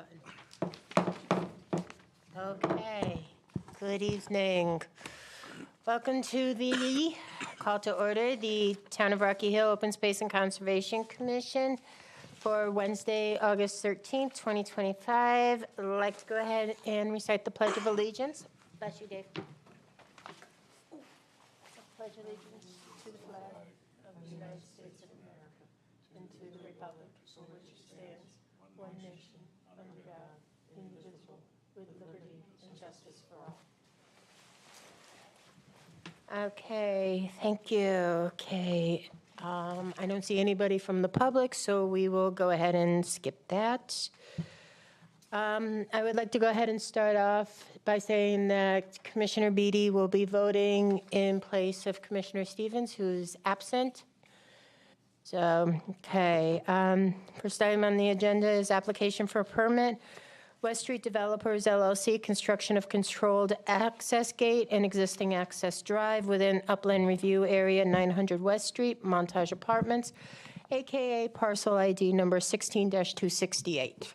button. Okay, good evening. Welcome to the call to order, the Town of Rocky Hill Open Space and Conservation Commission for Wednesday, August 13th, 2025. I'd like to go ahead and recite the Pledge of Allegiance. Bless you, Dave. I pledge allegiance to the flag of the United States of America and to the republic for which it stands, one nation, under God, indivisible, with liberty and justice for all. Okay, thank you. Okay, I don't see anybody from the public, so we will go ahead and skip that. I would like to go ahead and start off by saying that Commissioner Beatty will be voting in place of Commissioner Stevens, who's absent. So, okay, first item on the agenda is application for a permit. West Street Developers LLC, construction of controlled access gate and existing access drive within Upland Review Area, 900 West Street, Montage Apartments, AKA parcel ID number 16-268.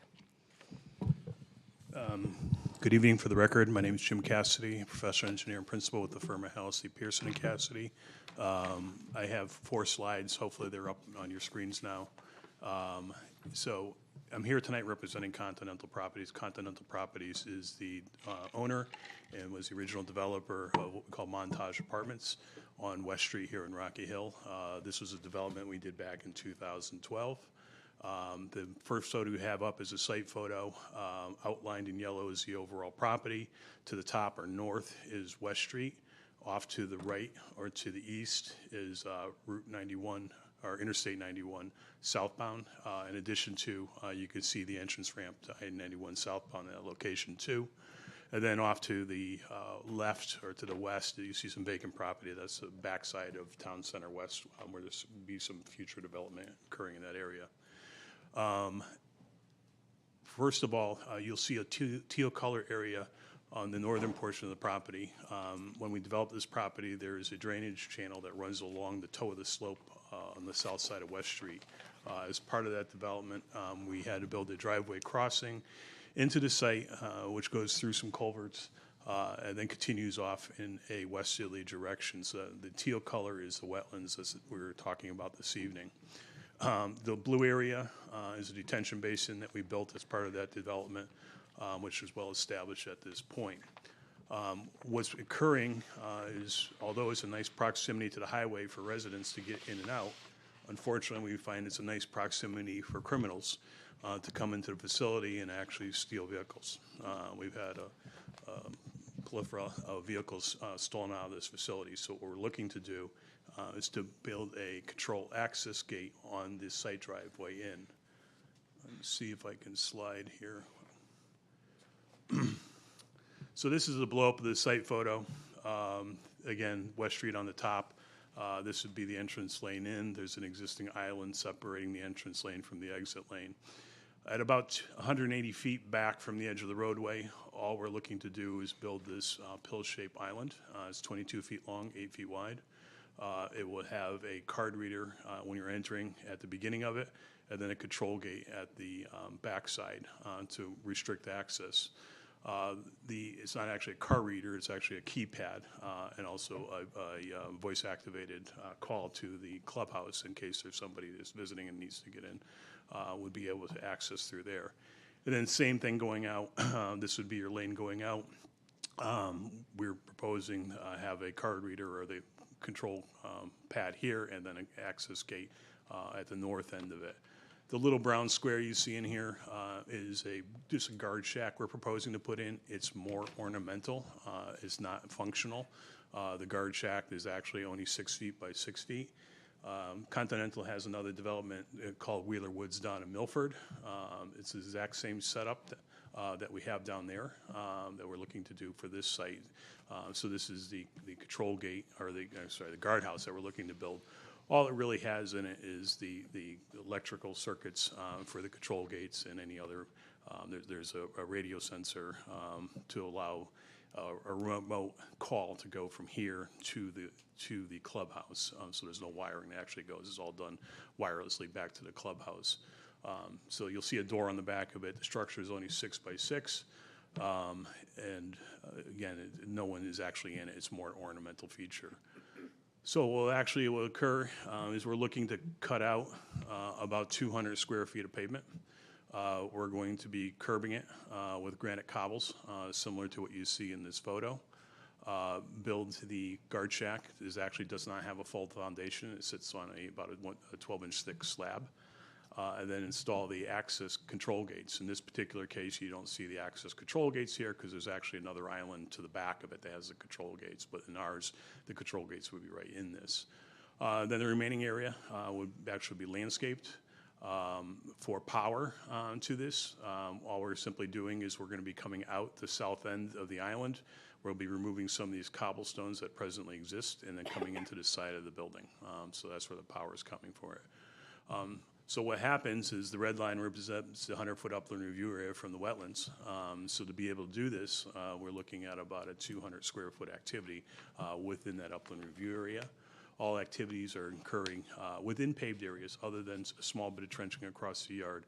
Good evening. For the record, my name is Jim Cassidy, professor, engineer, and principal with the firm of Halsey, Pearson & Cassidy. I have 4 slides. Hopefully they're up on your screens now. So I'm here tonight representing Continental Properties. Continental Properties is the owner and was the original developer of what we call Montage Apartments on West Street here in Rocky Hill. This was a development we did back in 2012. The first photo we have up is a site photo. Outlined in yellow is the overall property. To the top or north is West Street. Off to the right or to the east is Route 91 or Interstate 91 southbound. In addition to, you can see the entrance ramp to I-91 southbound at that location too. And then off to the left or to the west, you see some vacant property. That's the backside of Town Center West, where there will be some future development occurring in that area. First of all, you'll see a teal color area on the northern portion of the property. When we developed this property, there is a drainage channel that runs along the toe of the slope on the south side of West Street. As part of that development, we had to build a driveway crossing into the site, which goes through some culverts and then continues off in a westerly direction. So the teal color is the wetlands as we were talking about this evening. The blue area is a detention basin that we built as part of that development, which is well established at this point. What's occurring is, although it's a nice proximity to the highway for residents to get in and out, unfortunately we find it's a nice proximity for criminals to come into the facility and actually steal vehicles. We've had a plethora of vehicles stolen out of this facility, so what we're looking to do is to build a control access gate on this site driveway in. Let's see if I can slide here. So this is a blow-up of the site photo. Again, West Street on the top. This would be the entrance lane in. There's an existing island separating the entrance lane from the exit lane. At about 180 feet back from the edge of the roadway, all we're looking to do is build this pill-shaped island. It's 22 feet long, 8 feet wide. It will have a card reader when you're entering at the beginning of it, and then a control gate at the backside to restrict access. It's not actually a card reader, it's actually a keypad, and also a voice-activated call to the clubhouse in case there's somebody that's visiting and needs to get in, would be able to access through there. And then same thing going out. This would be your lane going out. We're proposing have a card reader or the control pad here and then an access gate at the north end of it. The little brown square you see in here is just a guard shack we're proposing to put in. It's more ornamental. It's not functional. The guard shack is actually only 6 feet by 6 feet. Continental has another development called Wheeler Woods down in Milford. It's the exact same setup that we have down there that we're looking to do for this site. So this is the control gate, or the guardhouse that we're looking to build. All it really has in it is the electrical circuits for the control gates and any other. There's a radio sensor to allow a remote call to go from here to the clubhouse. So there's no wiring that actually goes. It's all done wirelessly back to the clubhouse. So you'll see a door on the back of it. The structure is only 6 by 6. And again, no one is actually in it. It's more an ornamental feature. So what actually will occur is we're looking to cut out about 200 square feet of pavement. We're going to be curbing it with granite cobbles, similar to what you see in this photo. Build the guard shack. This actually does not have a full foundation. It sits on about a 12-inch thick slab. And then install the access control gates. In this particular case, you don't see the access control gates here because there's actually another island to the back of it that has the control gates. But in ours, the control gates would be right in this. Then the remaining area would actually be landscaped for power to this. All we're simply doing is we're going to be coming out the south end of the island. We'll be removing some of these cobblestones that presently exist and then coming into the side of the building. So that's where the power is coming for it. So what happens is the red line represents the 100-foot upland review area from the wetlands. So to be able to do this, we're looking at about a 200 square foot activity within that upland review area. All activities are occurring within paved areas other than a small bit of trenching across the yard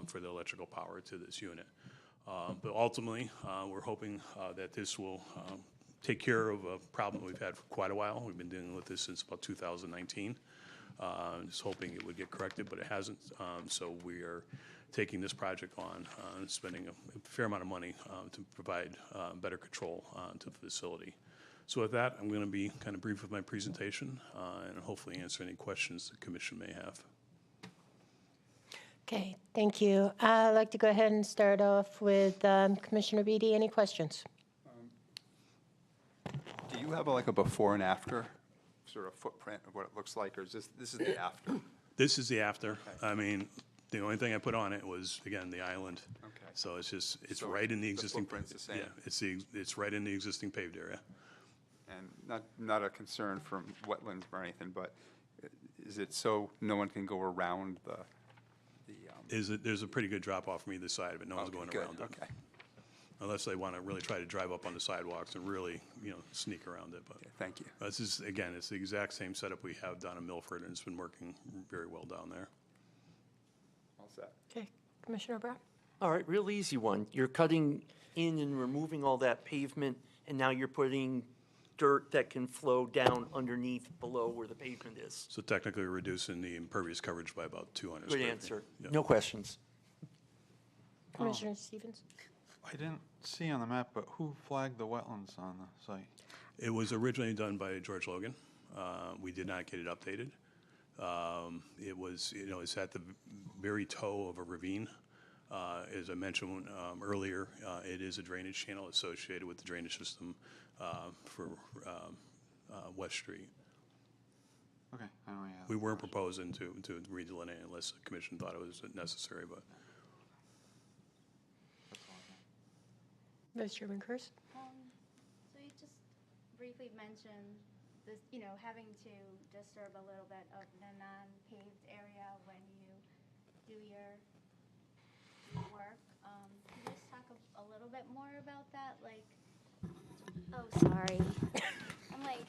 for the electrical power to this unit. But ultimately, we're hoping that this will take care of a problem we've had for quite a while. We've been dealing with this since about 2019. Just hoping it would get corrected, but it hasn't. So we are taking this project on, spending a fair amount of money to provide better control to the facility. So with that, I'm going to be kind of brief with my presentation and hopefully answer any questions the commission may have. Okay, thank you. I'd like to go ahead and start off with Commissioner Beatty. Any questions? Do you have like a before and after sort of footprint of what it looks like, or is this is the after? This is the after. Okay. I mean, the only thing I put on it was, again, the island. Okay. So it's So right in the existing. footprint's the same? Yeah, it's right in the existing paved area. And not a concern from wetlands or anything, but is it so no one can go around the There's a pretty good drop off from either side of it. No one's going good, around it. okay. Unless they want to really try to drive up on the sidewalks and really, sneak around it. But Okay, thank you. this is, again, it's the exact same setup we have down in Milford, and it's been working very well down there. All set. Okay, Commissioner Brown? All right, real easy one. You're cutting in and removing all that pavement, and now you're putting dirt that can flow down underneath below where the pavement is. So technically, we're reducing the impervious coverage by about 200 Good square feet. answer. Yeah. No questions. Commissioner Stevens? I didn't see on the map, but who flagged the wetlands on the site? It was originally done by George Logan. We did not get it updated. It was, it's at the very toe of a ravine. As I mentioned earlier, it is a drainage channel associated with the drainage system for West Street. Okay, I don't know. We weren't proposing to redelineate unless the commission thought it was necessary, but. Vice Chairman Kurz? So you just briefly mentioned this, having to disturb a little bit of the non-paved area when you do your work. Can you just talk a little bit more about that? Sorry. I'm like,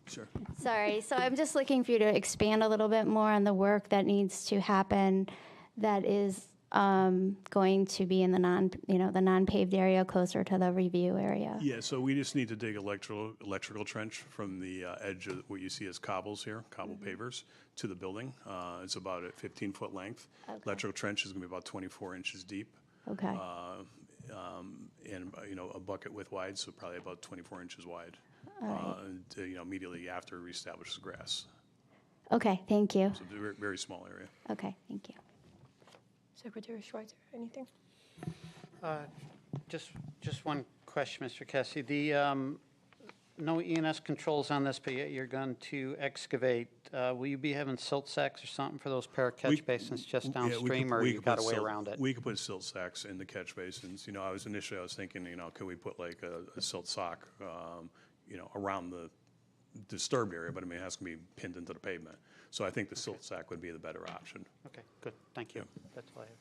Sure. sorry. So I'm just looking for you to expand a little bit more on the work that needs to happen that is going to be in the non-paved area closer to the review area. Yeah, so we just need to dig electrical trench from the edge of what you see as cobbles here, cobble pavers, to the building. It's about a 15-foot length. Okay. Electrical trench is going to be about 24 inches deep. Okay. And, a bucket width wide, so probably about 24 inches wide. Immediately after we establish the grass. Okay, thank you. So it's a very, very small area. Okay, thank you. Secretary Schweitzer, anything? Just one question, Mr. Kessie. The no ENS controls on this, but yet you're going to excavate. Will you be having silt sacks or something for those pair of catch basins just downstream, or you got a way around it? We could put silt sacks in the catch basins. I was thinking, could we put like a silt sock, around the disturbed area, but it has to be pinned into the pavement. So I think the silt sack would be the better option. Okay, good. Thank you. That's all I have.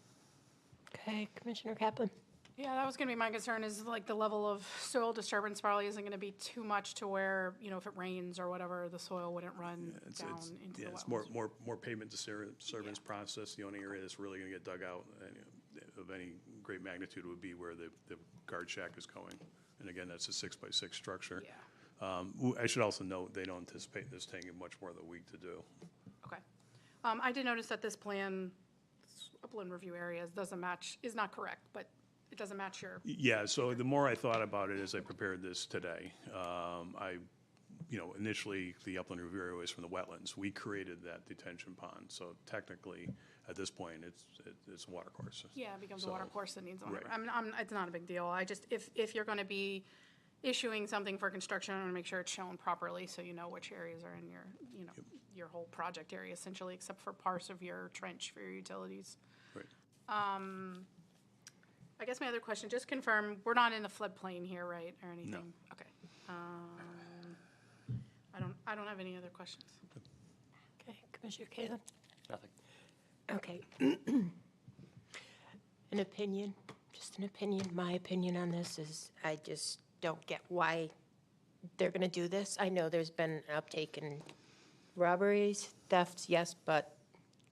Okay, Commissioner Kaplan? Yeah, that was gonna be my concern, is like the level of soil disturbance probably isn't gonna be too much to where, you know, if it rains or whatever, the soil wouldn't run down into the Yeah, it's wetlands. more pavement disturbance process. The only area that's really gonna get dug out of any great magnitude would be where the guard shack is going. And again, that's a 6x6 structure. Yeah. I should also note, they don't anticipate this taking much more than a week to do. Okay. I did notice that this plan, upland review areas, doesn't match, is not correct, but it doesn't match your, Yeah, so the more I thought about it as I prepared this today, initially, the upland review area was from the wetlands. We created that detention pond, so technically, at this point, it's a water course. yeah, it becomes a So, water course that needs a water. right. It's not a big deal. I just, if you're gonna be issuing something for construction, I wanna make sure it's shown properly, so you know which areas are in your, you know, your whole project area essentially, except for parts of your trench for your utilities. Right. I guess my other question, just confirm, we're not in the floodplain here, right, or anything? Okay. I don't have any other questions. Okay, Commissioner Kalen? Nothing. Okay. An opinion, just an opinion. My opinion on this is I just don't get why they're going to do this. I know there's been an uptake in robberies, thefts, yes, but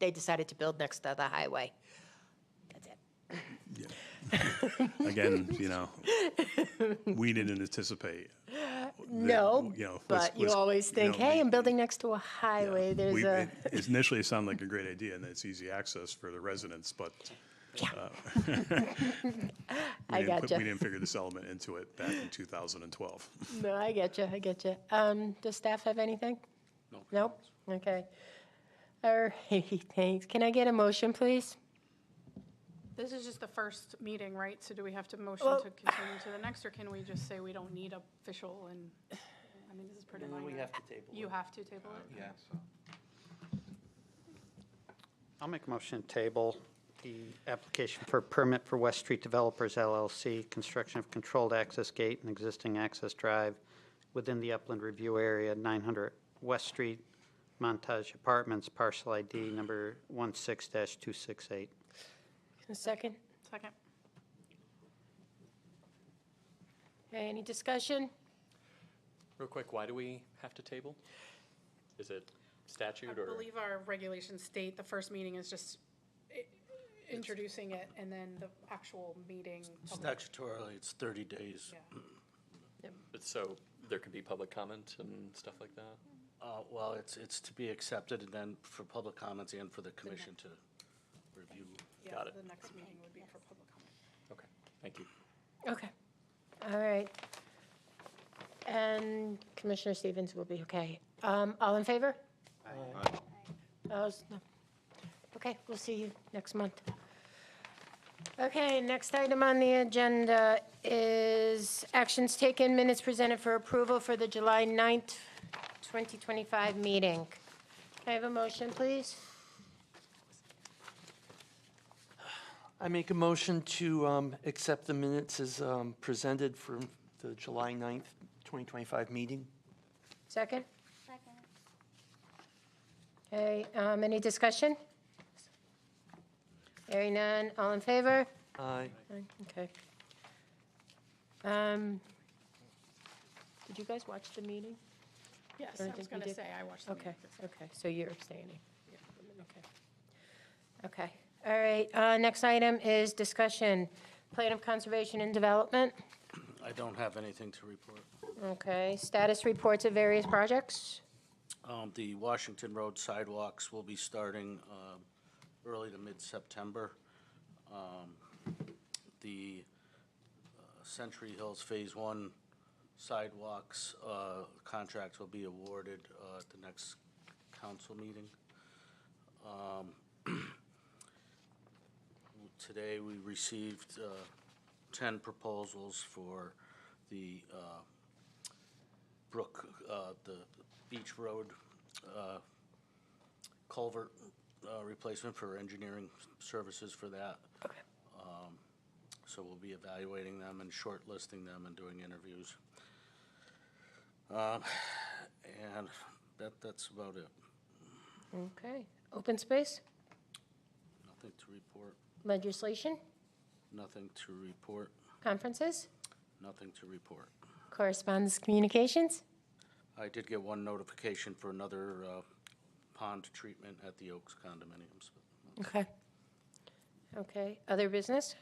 they decided to build next to the highway. That's it. Again, we didn't anticipate. No, but you was- always think, hey, I'm building next to a highway. Yeah. There's a, Initially, it sounded like a great idea, and it's easy access for the residents, but I gotcha. we didn't figure this element into it back in 2012. No, I get you. I get you. Does staff have anything? No. Nope. Okay. All right, thanks. Can I get a motion, please? This is just the first meeting, right? So do we have to motion Well- to continue to the next, or can we just say we don't need official and, I mean, this is pretty And then minor. we have to table You it. have to table it? Yeah, so. I'll make a motion to table the application for permit for West Street Developers LLC, construction of controlled access gate and existing access drive within the upland review area, 900 West Street, Montage Apartments, parcel ID number 16-268. A second? Second. Okay, any discussion? Real quick, why do we have to table? Is it statute I or? believe our regulations state the first meeting is just introducing it, and then the actual meeting. public- Statutorily, it's 30 days. Yeah. But so there could be public comment and stuff like that? Well, it's to be accepted, and then for public comments and for the commission to review. Yeah, Got it. the next meeting would be for public comment. Okay, thank you. Okay. All right. And Commissioner Stevens will be okay. All in favor? Opposed? No. Okay, we'll see you next month. Okay, next item on the agenda is actions taken, minutes presented for approval for the July 9th, 2025 meeting. Can I have a motion, please? I make a motion to accept the minutes as presented for the July 9th, 2025 meeting. Second? Second. Okay, any discussion? Hearing none, all in favor? Aye. Okay. Did you guys watch the meeting? Yes, Or I did was you going to did- say, I watched the Okay, meeting. okay, so you're abstaining. Okay, all right, next item is discussion, plan of conservation and development. I don't have anything to report. Okay, status reports of various projects. The Washington Road sidewalks will be starting early to mid-September. The Century Hills Phase 1 sidewalks contract will be awarded at the next council meeting. Today, we received 10 proposals for the the Beach Road culvert replacement for engineering services for that. So we'll be evaluating them and shortlisting them and doing interviews. And that's about it. Okay, open space, Nothing to report. legislation. Nothing to report. Conferences? Nothing to report. Correspondence, communications? I did get one notification for another pond treatment at the Oaks condominiums. Okay. Okay, other business?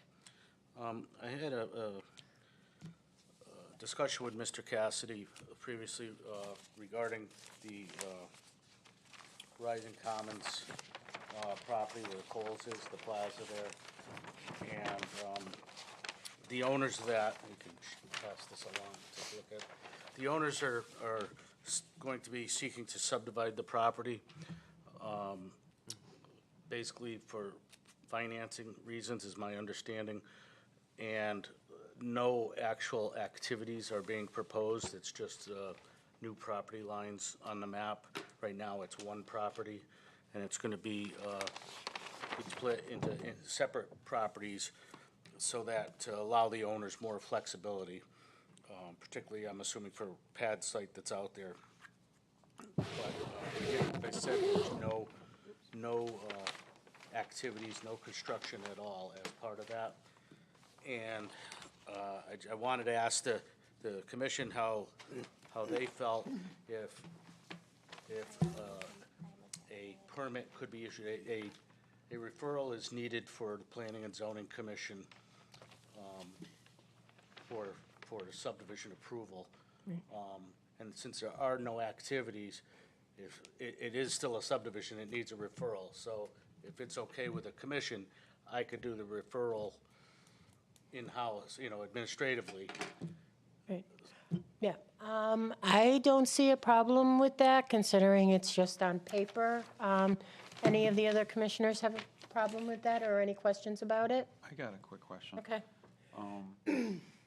I had a discussion with Mr. Cassidy previously regarding the Rising Commons property where Kohl's is, the plaza there. And the owners of that, we can pass this along to look at. The owners are going to be seeking to subdivide the property, basically for financing reasons, is my understanding. And no actual activities are being proposed. It's just new property lines on the map. Right now, it's one property, and it's going to be split into separate properties so that to allow the owners more flexibility, particularly, I'm assuming, for pad site that's out there. But again, like I said, there's no activities, no construction at all as part of that. And I wanted to ask the commission how they felt if a permit could be issued. A referral is needed for the Planning and Zoning Commission for the subdivision approval. And since there are no activities, if it is still a subdivision, it needs a referral. So if it's okay with the commission, I could do the referral in-house, administratively. Right. Yeah, I don't see a problem with that, considering it's just on paper. Any of the other commissioners have a problem with that, or any questions about it? I got a quick question. Okay.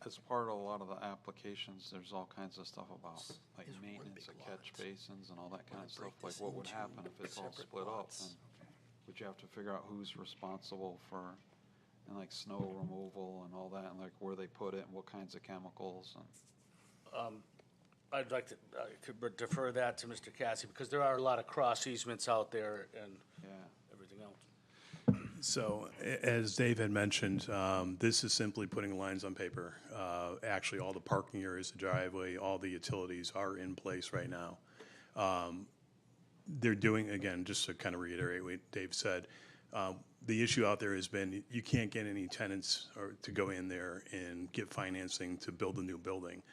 As part of a lot of the applications, there's all kinds of stuff about like maintenance of catch basins and all that kind of stuff. Like what would happen if it's all split up? And would you have to figure out who's responsible for, and like snow removal and all that, and like where they put it and what kinds of chemicals and? I'd like to defer that to Mr. Cassie, because there are a lot of cross easements out there and everything else. So, as Dave had mentioned, this is simply putting lines on paper. Actually, all the parking areas, the driveway, all the utilities are in place right now. They're doing, again, just to kind of reiterate what Dave said, the issue out there has been you can't get any tenants to go in there and get financing to build a new building.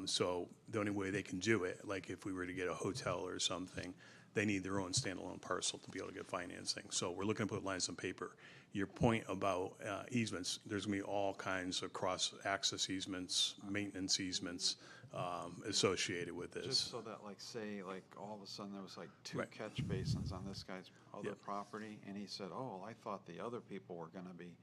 So the only way they can do it, like if we were to get a hotel or something, they need their own standalone parcel to be able to get financing. So we're looking to put lines on paper. Your point about easements, there's going to be all kinds of cross-access easements, maintenance easements associated with this. Just so that, like, say, like, all of a sudden there was like two Right. catch basins on this guy's other Yep. property, and he said, oh, I thought the other people were gonna be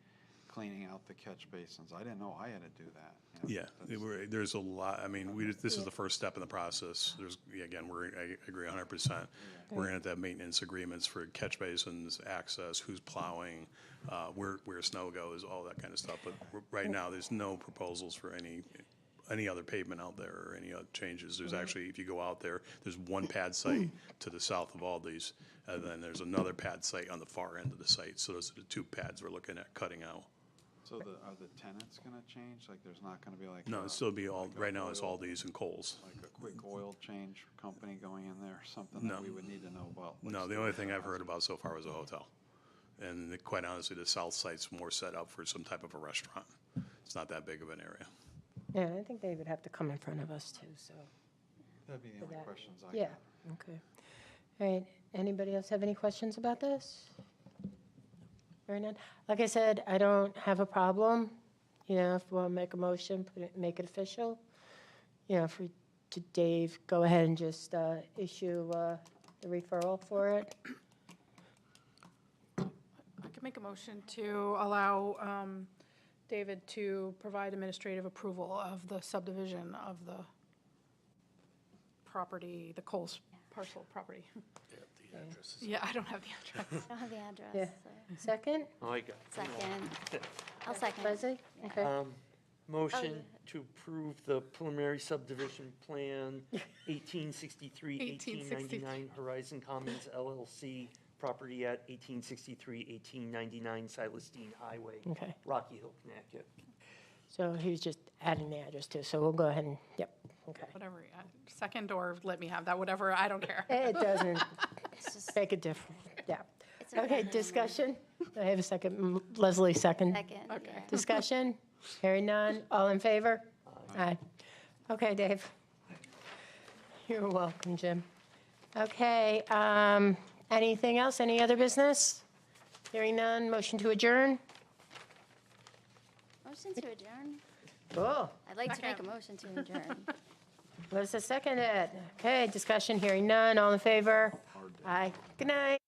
cleaning out the catch basins. I didn't know I had to do that. Yeah, there's a lot, I mean, this is the first step in the process. Again, I agree 100%. We're going to have to have maintenance agreements for catch basins, access, who's plowing, where snow goes, all that kind of stuff. But right now, there's no proposals for any other pavement out there or any other changes. There's actually, if you go out there, there's one pad site to the south of all these, and then there's another pad site on the far end of the site. So those are the two pads we're looking at cutting out. So are the tenants gonna change? Like, there's not gonna be like? No, it'll still be all, right now it's all these and Coles. Like a quick oil change company going in there or something No. that we would need to know about? like No, the state only thing I've laws? heard about so far was a hotel. And quite honestly, the south site's more set up for some type of a restaurant. It's not that big of an area. Yeah, I think they would have to come in front of us too, so. That'd be the only that. questions I got. Yeah, okay. All right, anybody else have any questions about this? Very none. Like I said, I don't have a problem, if we want to make a motion, make it official. To Dave, go ahead and just issue the referral for it. I could make a motion to allow David to provide administrative approval of the subdivision of the property, the Coles parcel property. The address is Yeah, I don't have the address. I don't have the address, Yeah. so, I Second, got it. second. I'll second. Leslie? Okay. Motion yeah. to approve the preliminary subdivision plan, 1863, 1899 Horizon Commons LLC, property at 1863, 1899 Silestine Highway, Okay. Rocky Hill, Connecticut. So he was just adding the address too, so we'll go ahead and, yep, okay. Whatever, second or let me have that, whatever, I don't care. It doesn't make a difference, yeah. It's a Okay, friendly discussion? I have a second. Leslie, second. Second, yeah. Discussion? Hearing none. All in favor? Aye. Okay, Dave. You're welcome, Jim. Okay, anything else? Any other business? Hearing none. Motion to adjourn? Motion to adjourn? Cool. I'd like to make a Second. motion to adjourn. Melissa seconded. Okay, discussion. Hearing none. All in favor? Aye. Good night.